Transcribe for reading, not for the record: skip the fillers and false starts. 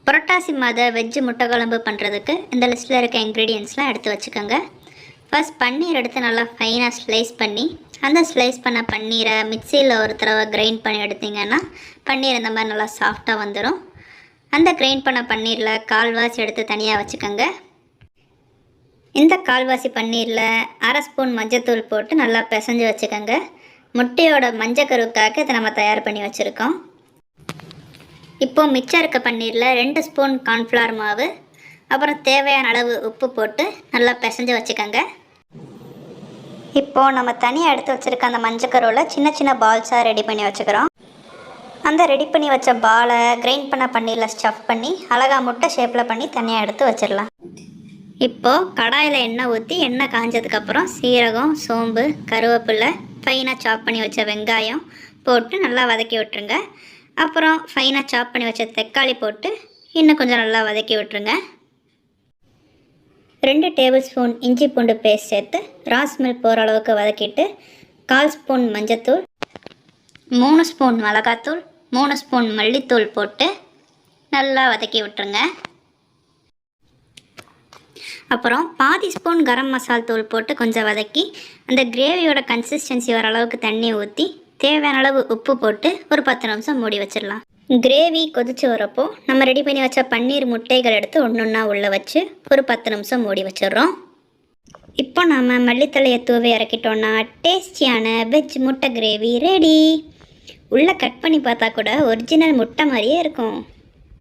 புரட்டாசி மாத வெஜ்ஜு முட்டை குழம்பு பண்ணுறதுக்கு இந்த லிஸ்ட்டில் இருக்க இன்க்ரீடியன்ட்ஸ்லாம் எடுத்து வச்சுக்கோங்க. ஃபர்ஸ்ட் பன்னீர் எடுத்து நல்லா ஃபைனாக ஸ்லைஸ் பண்ணி அந்த ஸ்லைஸ் பண்ண பன்னீரை மிக்சியில் ஒரு தடவை கிரைண்ட் பண்ணி எடுத்திங்கன்னா பன்னீர் இந்த மாதிரி நல்லா சாஃப்டாக வந்துடும். அந்த கிரைண்ட் பண்ண பன்னீரில் கால்வாசி எடுத்து தனியாக வச்சுக்கோங்க. இந்த கால்வாசி பன்னீரில் அரை ஸ்பூன் மஞ்சத்தூள் போட்டு நல்லா பிசைஞ்சு வச்சுக்கோங்க. முட்டையோட மஞ்சக்கருவுக்காக இதை நம்ம தயார் பண்ணி வச்சுருக்கோம். இப்போது மிச்சம் இருக்க பன்னீரில் 2 ஸ்பூன் கார்ன்ஃப்ளவர் மாவு, அப்புறம் தேவையான அளவு உப்பு போட்டு நல்லா பிசைஞ்சு வச்சுக்கோங்க. இப்போது நம்ம தனியாக எடுத்து வச்சுருக்க அந்த மஞ்சக்கருவில் சின்ன சின்ன பால்ஸாக ரெடி பண்ணி வச்சுக்கிறோம். அந்த ரெடி பண்ணி வச்ச பாலை கிரைண்ட் பண்ண பன்னீரில் ஸ்டஃப் பண்ணி அழகாக முட்டை ஷேப்பில் பண்ணி தனியாக எடுத்து வச்சிடலாம். இப்போது கடாயில் எண்ணெய் ஊற்றி எண்ணெய் காஞ்சதுக்கப்புறம் சீரகம், சோம்பு, கருவேப்பிலை, ஃபைனாக சாப் பண்ணி வச்ச வெங்காயம் போட்டு நல்லா வதக்கி விட்டுருங்க. அப்புறம் ஃபைனாக சாப் பண்ணி வச்ச தக்காளி போட்டு இன்னும் கொஞ்சம் நல்லா வதக்கி விட்டுருங்க. 2 டேபிள் ஸ்பூன் இஞ்சி பூண்டு பேஸ்ட் சேர்த்து ரா ஸ்மெல் போகிற அளவுக்கு வதக்கிட்டு 1/4 ஸ்பூன் மஞ்சத்தூள், 3 ஸ்பூன் மிளகாத்தூள், 3 ஸ்பூன் மல்லித்தூள் போட்டு நல்லா வதக்கி விட்டுருங்க. அப்புறம் பாதி ஸ்பூன் கரம் மசால் தூள் போட்டு கொஞ்சம் வதக்கி அந்த கிரேவியோட கன்சிஸ்டன்சி வர அளவுக்கு தண்ணி ஊற்றி தேவையான அளவு உப்பு போட்டு ஒரு 10 நிமிஷம் மூடி வச்சிடலாம். கிரேவி கொதித்து வரப்போ நம்ம ரெடி பண்ணி வச்ச பன்னீர் முட்டைகள் எடுத்து ஒன்று ஒன்றா உள்ளே வச்சு ஒரு 10 நிமிஷம் மூடி வச்சிடுறோம். இப்போ நாம் மல்லித்தலையை தூவி இறக்கிட்டோன்னா டேஸ்டியான வெஜ் முட்டை கிரேவி ரெடி. உள்ளே கட் பண்ணி பார்த்தா கூட ஒரிஜினல் முட்டை மாதிரியே இருக்கும்.